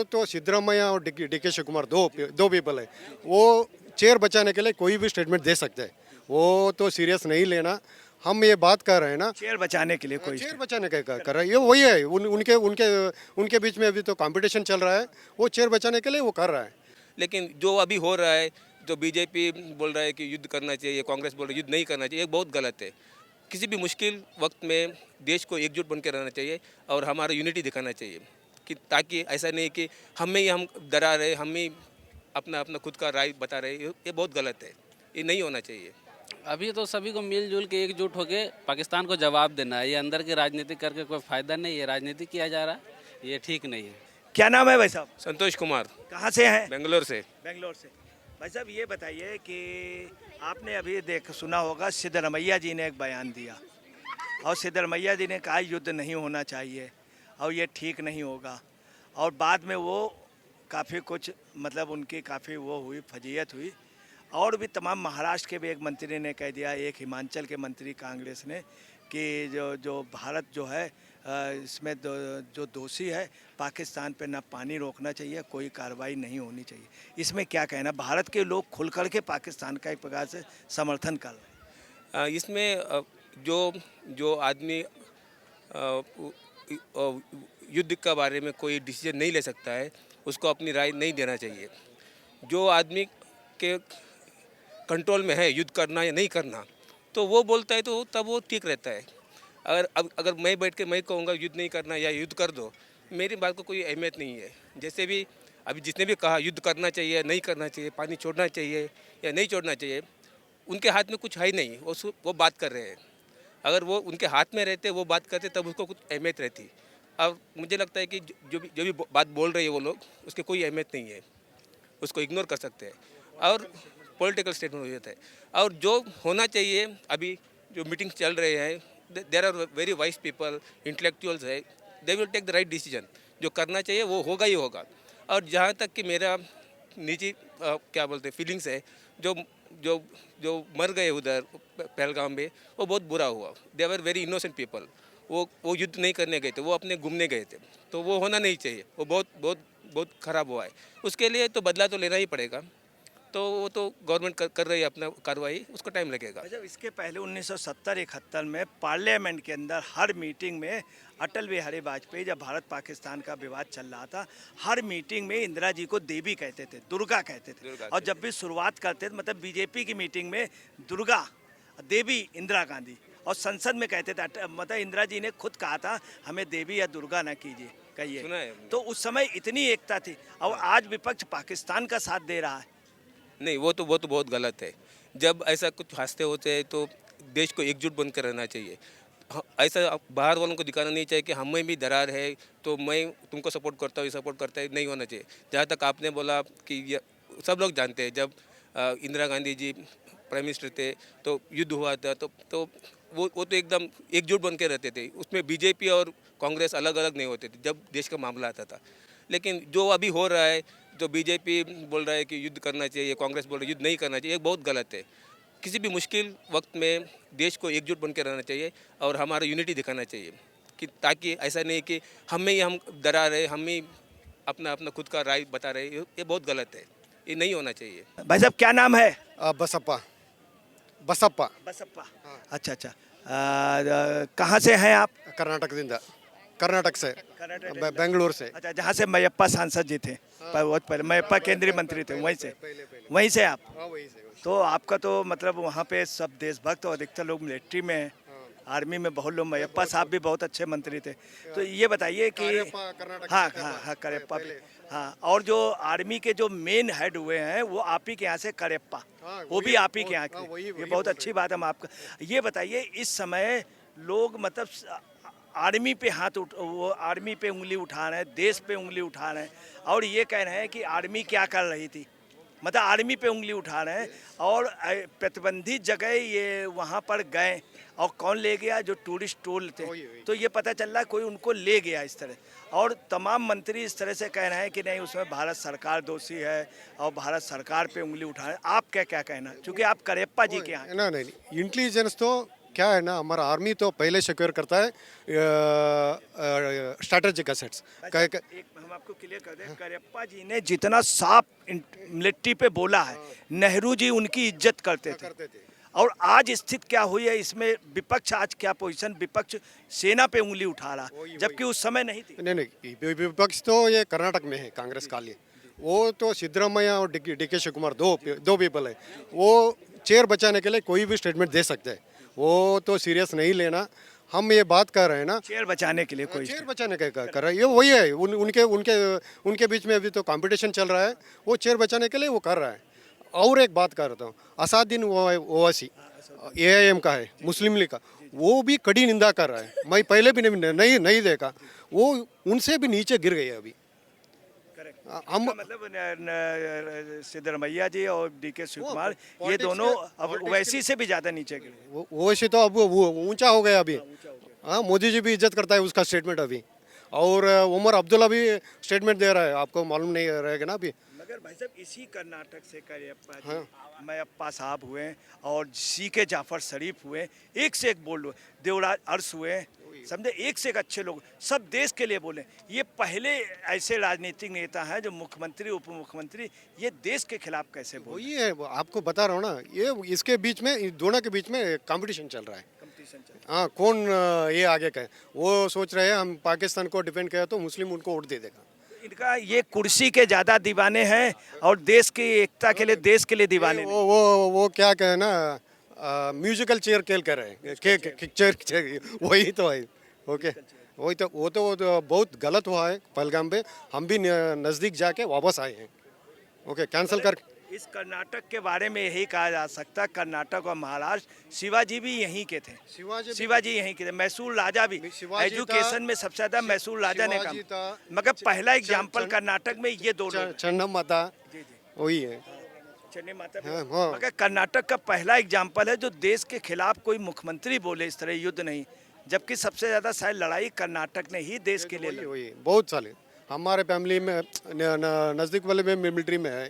तो सिद्धरामैया और डीके शिवकुमार दो पीपल है। वो चेयर बचाने के लिए कोई भी स्टेटमेंट दे सकते हैं, वो तो सीरियस नहीं लेना। हम ये बात कर रहे हैं ना, चेयर बचाने के लिए कोई चेयर बचाने का कर रहा है, ये वही है। उनके उनके उनके बीच में अभी तो कंपटीशन चल रहा है, वो चेयर बचाने के लिए वो कर रहा है। लेकिन जो अभी हो रहा है, जो बीजेपी बोल रहा है कि युद्ध करना चाहिए, कांग्रेस बोल रही है युद्ध नहीं करना चाहिए, ये बहुत गलत है। किसी भी मुश्किल वक्त में देश को एकजुट बन के रहना चाहिए और हमारा यूनिटी दिखाना चाहिए, कि ताकि ऐसा नहीं कि हम डरा रहे, हम ही अपना अपना खुद का राय बता रहे, ये बहुत गलत है, ये नहीं होना चाहिए। अभी तो सभी को मिलजुल के एकजुट होके पाकिस्तान को जवाब देना है। ये अंदर की राजनीति करके कोई फायदा नहीं है, राजनीति किया जा रहा है, ये ठीक नहीं है। क्या नाम है भाई साहब? संतोष कुमार, कहाँ से हैं? बेंगलोर से। बेंगलोर से। भाई साहब ये बताइए कि आपने अभी सुना होगा सिद्धरमैया जी ने एक बयान दिया और सिद्धरमैया जी ने कहा युद्ध नहीं होना चाहिए और ये ठीक नहीं होगा, और बाद में वो काफ़ी कुछ मतलब उनकी काफ़ी वो हुई, फजीयत हुई। और भी तमाम महाराष्ट्र के भी एक मंत्री ने कह दिया, एक हिमाचल के मंत्री कांग्रेस ने, कि जो भारत जो है इसमें जो दोषी है पाकिस्तान पे ना पानी रोकना चाहिए, कोई कार्रवाई नहीं होनी चाहिए। इसमें क्या कहना? भारत के लोग खुल कर के पाकिस्तान का एक प्रकार से समर्थन कर रहे हैं। इसमें जो जो आदमी युद्ध के बारे में कोई डिसीजन नहीं ले सकता है, उसको अपनी राय नहीं देना चाहिए। जो आदमी के कंट्रोल में है युद्ध करना या नहीं करना, तो वो बोलता है तो तब वो ठीक रहता है। अगर मैं बैठ के मैं कहूँगा युद्ध नहीं करना या युद्ध कर दो, मेरी बात को कोई अहमियत नहीं है। जैसे भी अभी जिसने भी कहा युद्ध करना चाहिए, नहीं करना चाहिए, पानी छोड़ना चाहिए या नहीं छोड़ना चाहिए, उनके हाथ में कुछ है ही नहीं, वो बात कर रहे हैं। अगर वो उनके हाथ में रहते, वो बात करते, तब उसको कुछ अहमियत रहती। अब मुझे लगता है कि जो भी बात बोल रहे हैं वो लोग, उसकी कोई अहमियत नहीं है, उसको इग्नोर कर सकते हैं और पॉलिटिकल स्टेटमेंट हो जाता है। और जो होना चाहिए, अभी जो मीटिंग चल रहे हैं, there are very wise people, intellectuals है, they will take the right decision. जो करना चाहिए वो होगा ही होगा। और जहाँ तक कि मेरा निजी क्या बोलते हैं फीलिंग्स है, जो जो जो मर गए उधर पहलगाम में, वो बहुत बुरा हुआ। दे वर वेरी इनोसेंट पीपल। वो युद्ध नहीं करने गए थे, वो अपने घूमने गए थे, तो वो होना नहीं चाहिए। वो बहुत बहुत बहुत ख़राब हुआ है। उसके लिए तो बदला तो लेना ही पड़ेगा। तो वो तो गवर्नमेंट कर रही है अपना कार्रवाई, उसको टाइम लगेगा। अच्छा, इसके पहले 1970-71 में पार्लियामेंट के अंदर हर मीटिंग में अटल बिहारी वाजपेयी, जब भारत पाकिस्तान का विवाद चल रहा था, हर मीटिंग में इंदिरा जी को देवी कहते थे, दुर्गा कहते थे। और जब भी शुरुआत करते थे, मतलब बीजेपी की मीटिंग में दुर्गा देवी इंदिरा गांधी, और संसद में कहते थे, मतलब इंदिरा जी ने खुद कहा था हमें देवी या दुर्गा ना कीजिए, कहिए। तो उस समय इतनी एकता थी, और आज विपक्ष पाकिस्तान का साथ दे रहा है। नहीं, वो तो बहुत गलत है। जब ऐसा कुछ हादसे होते हैं तो देश को एकजुट बनकर रहना चाहिए। ऐसा बाहर वालों को दिखाना नहीं चाहिए कि हमें भी दरार है तो मैं तुमको सपोर्ट करता हूँ, ये सपोर्ट करता है, नहीं होना चाहिए। जहाँ तक आपने बोला कि सब लोग जानते हैं, जब इंदिरा गांधी जी प्राइम मिनिस्टर थे तो युद्ध हुआ था, तो वो तो एकदम एकजुट बन के रहते थे। उसमें बीजेपी और कांग्रेस अलग अलग नहीं होते थे जब देश का मामला आता था। लेकिन जो अभी हो रहा है, जो बीजेपी बोल रहा है कि युद्ध करना चाहिए, कांग्रेस बोल रही है युद्ध नहीं करना चाहिए, ये बहुत गलत है। किसी भी मुश्किल वक्त में देश को एकजुट बन के रहना चाहिए और हमारा यूनिटी दिखाना चाहिए, कि ताकि ऐसा नहीं कि हम डरा रहे, हम ही अपना अपना खुद का राय बता रहे, ये बहुत गलत है, ये नहीं होना चाहिए। भाई साहब क्या नाम है? बसप्पा बसप्पा बसप्पा। अच्छा अच्छा। कहाँ से हैं आप? कर्नाटक से, बेंगलुरु से। अच्छा, जहाँ से मयप्पा सांसद जी थे, बहुत पहले मयप्पा केंद्रीय मंत्री थे, वहीं से आप। तो आपका तो मतलब वहाँ पे सब देशभक्त और अधिकतर लोग मिलिट्री में हैं, आर्मी में बहुत लोग। मयप्पा साहब भी बहुत अच्छे मंत्री थे। तो ये बताइए कि हाँ हाँ हाँ, करेप्पा भी। हाँ, और जो आर्मी के जो मेन हेड हुए हैं वो आप ही के यहाँ से, करेप्पा, वो भी आप ही के यहाँ के। ये बहुत अच्छी बात है। हम आपका ये बताइए, इस समय लोग मतलब आर्मी पे वो आर्मी पे उंगली उठा रहे हैं, देश पे उंगली उठा रहे हैं, और ये कह रहे हैं कि आर्मी क्या कर रही थी, मतलब आर्मी पे उंगली उठा रहे हैं। और प्रतिबंधित जगह ये वहाँ पर गए, और कौन ले गया? जो टूरिस्ट टूल थे। तो ये पता चल रहा है कोई उनको ले गया इस तरह, और तमाम मंत्री इस तरह से कह रहे हैं कि नहीं, उसमें भारत सरकार दोषी है और भारत सरकार पे उंगली उठा रहे हैं। आप क्या कहना? क्योंकि आप करेप्पा जी के यहाँ। नहीं, इंटेलिजेंस तो क्या है ना, हमारा आर्मी तो पहले सिक्योर करता है स्ट्रैटेजिक एसेट्स। एक हम आपको क्लियर कर दें, करियप्पा जी ने जितना साफ मिलिट्री पे बोला है, नेहरू जी उनकी इज्जत करते थे। और आज स्थिति क्या हुई है इसमें, विपक्ष आज क्या पोजीशन, विपक्ष सेना पे उंगली उठा रहा, जबकि उस समय नहीं थी। नहीं, विपक्ष तो ये कर्नाटक में है कांग्रेस का लिए। वो तो सिद्धरामैया और डी के शिवकुमार दो पीपल है। वो चेयर बचाने के लिए कोई भी स्टेटमेंट दे सकते हैं, वो तो सीरियस नहीं लेना। हम ये बात कर रहे हैं ना, चेयर बचाने के लिए कोई चेयर बचाने का कर रहा है, ये वही है। उनके उनके उनके बीच में अभी तो कंपटीशन चल रहा है, वो चेयर बचाने के लिए वो कर रहा है। और एक बात कर रहा हूँ, असादुद्दीन ओवैसी AIM का है, मुस्लिम लीग का, वो भी कड़ी निंदा कर रहा है। मैं पहले भी नहीं देखा, वो उनसे भी नीचे गिर गए अभी। हम मतलब सिद्धरमैया जी और DK शिवकुमार ये दोनों अब ओवैसी से भी ज्यादा नीचे गिरे। ओवैसी तो अब वो ऊंचा हो गया अभी। हाँ, मोदी जी भी इज्जत करता है उसका स्टेटमेंट अभी। और उमर अब्दुल्ला भी स्टेटमेंट दे रहा है, आपको मालूम नहीं रहेगा ना अभी। मगर भाई साहब इसी कर्नाटक से करियप्पा जी, मयप्पा साहब हुए और CK जाफर शरीफ हुए, एक से एक बोल लो, देवराज अरस हुए, समझे, एक से एक अच्छे लोग, सब देश के लिए बोले। ये पहले ऐसे राजनीतिक नेता हैं जो मुख्यमंत्री उप मुख्यमंत्री ये देश के खिलाफ कैसे बोले। वही है, आपको बता रहा हूँ ना, ये इसके बीच में, इन दोनों के बीच में कंपटीशन चल रहा है। हाँ, कौन ये आगे का है। वो सोच रहे हैं हम पाकिस्तान को डिफेंड किया तो मुस्लिम उनको वोट दे देगा। इनका ये कुर्सी के ज्यादा दीवाने हैं और देश की एकता के लिए, देश के लिए दीवाने नहीं। वो क्या कहे ना, म्यूजिकल चेयर खेल कर रहे हैं, चेयर वही तो है। ओके, वही तो वो तो बहुत गलत हुआ है पहलगाम पे। हम भी नज़दीक जाके वापस आए हैं। ओके, कैंसिल कर। इस कर्नाटक के बारे में यही कहा जा सकता, कर्नाटक और महाराष्ट्र, शिवाजी भी यहीं के थे। शिवाजी यहीं के थे, मैसूर राजा भी एजुकेशन में सबसे ज्यादा मैसूर राजा ने काम। मगर पहला एग्जाम्पल कर्नाटक में ये दो लोग, चन्नम माता वही है। चन्नी माता। मगर कर्नाटक का पहला एग्जाम्पल है जो देश के खिलाफ कोई मुख्यमंत्री बोले इस तरह युद्ध नहीं, जबकि सबसे ज्यादा शायद लड़ाई कर्नाटक ने ही देश के लिए लड़ी। बहुत साले हमारे फैमिली में नज़दीक वाले में मिलिट्री में है,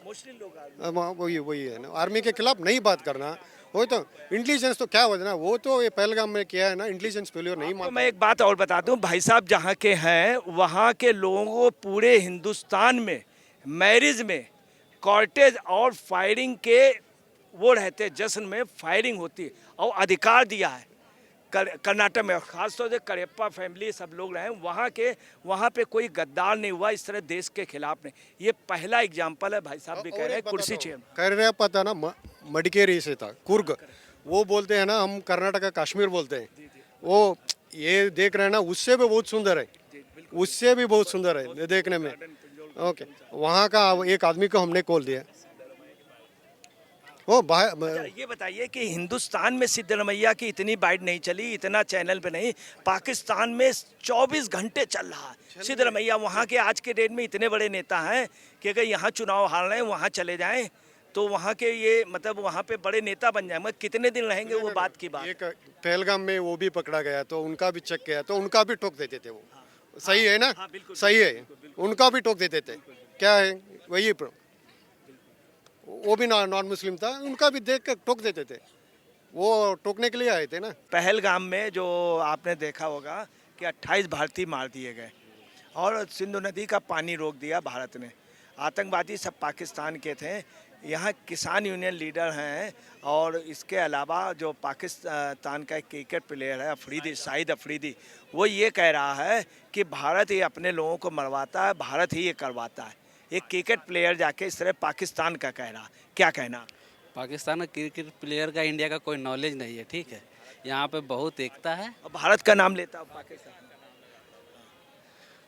मोस्टली लोग वही है ना। आर्मी के खिलाफ नहीं बात करना, वो तो इंटेलिजेंस तो क्या होता है ना, वो तो ये पहलगाम में किया है ना, इंटेलिजेंस फेल्योर नहीं मानता। मैं एक बात और बता दूं, भाई साहब जहाँ के हैं वहाँ के लोगों को पूरे हिंदुस्तान में मैरिज में कॉर्टेज और फायरिंग के वो रहते, जश्न में फायरिंग होती है और अधिकार दिया है कर्नाटक में। खासतौर से करियप्पा फैमिली सब लोग रहे वहाँ पे कोई गद्दार नहीं हुआ इस तरह देश के खिलाफ नहीं। ये पहला एग्जाम्पल है। भाई साहब भी कह रहे हैं कुर्सी चेयर करियप्पा था ना, मडिकेरी से था, कुर्ग। वो बोलते हैं ना, हम कर्नाटक का कश्मीर बोलते हैं। वो ये देख रहे हैं ना, उससे भी बहुत सुंदर है, उससे भी बहुत सुंदर है देखने में। ओके, वहाँ का एक आदमी को हमने कॉल दिया। ये बताइए कि हिंदुस्तान में सिद्धरमैया की इतनी बाइट नहीं चली, इतना चैनल पे नहीं, पाकिस्तान में 24 घंटे चल रहा है सिद्धरमैया। वहाँ के आज के डेट में इतने बड़े नेता हैं कि अगर यहाँ चुनाव हार रहे हैं वहाँ चले जाएं तो वहाँ के ये मतलब वहाँ पे बड़े नेता बन जाएंगे। कितने दिन रहेंगे वो बात की बात। एक पहलगाम में वो भी पकड़ा गया तो उनका भी चेक किया तो उनका भी टोक देते थे वो। सही है ना, सही है, उनका भी टोक देते थे। क्या है वही, वो भी नॉन मुस्लिम था, उनका भी देख कर टोक देते थे। वो टोकने के लिए आए थे ना। पहलगाम में जो आपने देखा होगा कि 28 भारतीय मार दिए गए और सिंधु नदी का पानी रोक दिया भारत ने। आतंकवादी सब पाकिस्तान के थे। यहाँ किसान यूनियन लीडर हैं और इसके अलावा जो पाकिस्तान का एक क्रिकेट प्लेयर है अफरीदी, शाहिद अफरीदी, वो ये कह रहा है कि भारत ही अपने लोगों को मरवाता है, भारत ही ये करवाता है। एक क्रिकेट प्लेयर जाके इस तरह पाकिस्तान का कह रहा, क्या कहना? पाकिस्तान का क्रिकेट प्लेयर का इंडिया का कोई नॉलेज नहीं है, ठीक है। यहाँ पे बहुत एकता है। भारत का नाम लेता पाकिस्तान,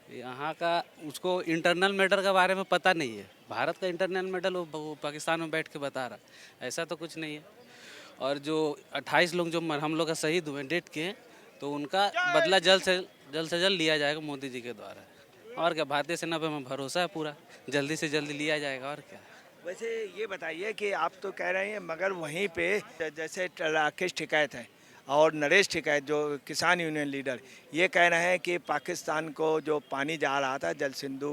यहाँ का उसको इंटरनल मैटर के बारे में पता नहीं है। भारत का इंटरनल मैटर वो पाकिस्तान में बैठ के बता रहा, ऐसा तो कुछ नहीं है। और जो 28 लोग जो हम लोग का शहीद हुए डेट के, तो उनका बदला जल्द से जल्द लिया जाएगा मोदी जी के द्वारा। और क्या, भारतीय सेना पे हमें भरोसा है पूरा, जल्दी से जल्दी लिया जाएगा। और क्या। वैसे ये बताइए कि आप तो कह रहे हैं मगर वहीं पे जैसे राकेश टिकैत है और नरेश टिकैत जो किसान यूनियन लीडर, ये कह रहे हैं कि पाकिस्तान को जो पानी जा रहा था जल सिंधु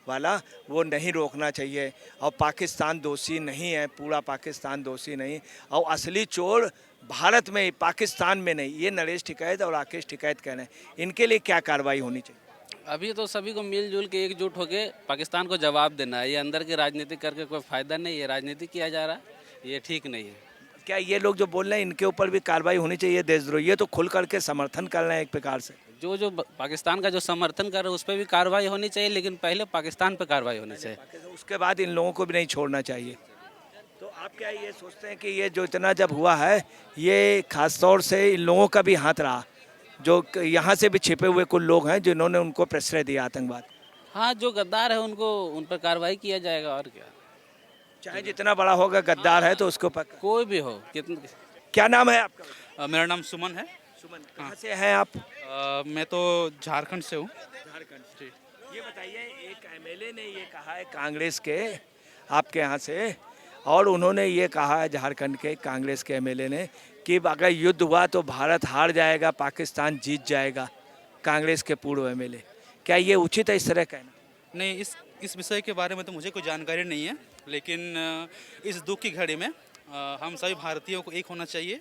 वाला, वो नहीं रोकना चाहिए और पाकिस्तान दोषी नहीं है, पूरा पाकिस्तान दोषी नहीं, और असली चोर भारत में ही, पाकिस्तान में नहीं। ये नरेश टिकैत और राकेश टिकैत कह रहे हैं। इनके लिए क्या कार्रवाई होनी चाहिए? अभी तो सभी को मिलजुल के एकजुट होके पाकिस्तान को जवाब देना है। ये अंदर की राजनीति करके कोई फायदा नहीं है, राजनीति किया जा रहा है, ये ठीक नहीं है। क्या ये लोग जो बोल रहे हैं इनके ऊपर भी कार्रवाई होनी चाहिए देशद्रोही? ये तो खुल करके समर्थन कर रहे हैं एक प्रकार से। जो पाकिस्तान का जो समर्थन कर रहे हैं उस पर भी कार्रवाई होनी चाहिए, लेकिन पहले पाकिस्तान पर कार्रवाई होनी चाहिए। उसके बाद इन लोगों को भी नहीं छोड़ना चाहिए। तो आप क्या ये सोचते हैं कि ये जो इतना जब हुआ है, ये खास तौर से इन लोगों का भी हाथ रहा, जो यहाँ से भी छिपे हुए कुछ लोग हैं जिन्होंने उनको प्रश्रय दिया आतंकवाद? हाँ, जो गद्दार है उनको उन पर कार्रवाई किया जाएगा, और क्या। चाहे जितना बड़ा होगा, गद्दार है तो उसको पक्का। कोई भी हो, कितना। क्या नाम है आपका? मेरा नाम सुमन है। सुमन, कहाँ से हैं आप? मैं तो झारखंड से हूँ। झारखंड से। ये बताइए, एक एमएलए ने ये कहा है कांग्रेस के, आपके यहाँ से, और उन्होंने ये कहा है झारखंड के कांग्रेस के एमएलए ने कि अगर युद्ध हुआ तो भारत हार जाएगा, पाकिस्तान जीत जाएगा। कांग्रेस के पूर्व एमएलए, क्या ये उचित है इस तरह कहना? नहीं, इस विषय के बारे में तो मुझे कोई जानकारी नहीं है, लेकिन इस दुख की घड़ी में हम सभी भारतीयों को एक होना चाहिए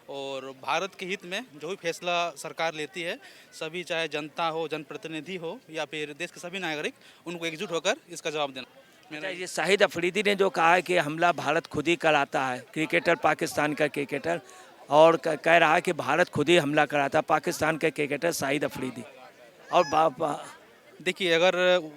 और भारत के हित में जो भी फैसला सरकार लेती है, सभी चाहे जनता हो, जनप्रतिनिधि हो या फिर देश के सभी नागरिक, उनको एकजुट होकर इसका जवाब देना। अच्छा, ये शाहिद अफरीदी ने जो कहा है कि हमला भारत खुद ही कराता है, क्रिकेटर, पाकिस्तान का क्रिकेटर, और कह रहा है कि भारत खुद ही हमला कराता, पाकिस्तान का क्रिकेटर शाहिद अफरीदी। और देखिए, अगर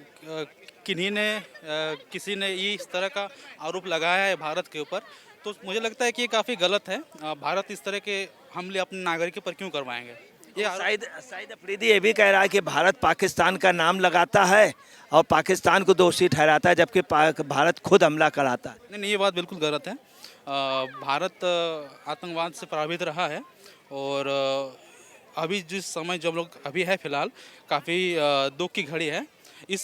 किसी ने ये इस तरह का आरोप लगाया है भारत के ऊपर, तो मुझे लगता है कि ये काफ़ी गलत है। भारत इस तरह के हमले अपने नागरिकों पर क्यों करवाएंगे? ये शाहिद अफरीदी ये भी कह रहा है कि भारत पाकिस्तान का नाम लगाता है और पाकिस्तान को दोषी ठहराता है, जबकि भारत खुद हमला कराता है। नहीं, ये बात बिल्कुल गलत है। भारत आतंकवाद से प्रभावित रहा है और अभी जिस समय जो हम लोग अभी है फिलहाल, काफ़ी दुख की घड़ी है। इस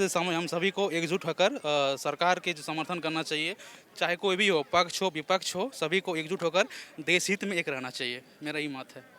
समय हम सभी को एकजुट होकर सरकार के जो समर्थन करना चाहिए, चाहे कोई भी हो, पक्ष हो विपक्ष हो, सभी को एकजुट होकर देश हित में एक रहना चाहिए। मेरा ये मत है।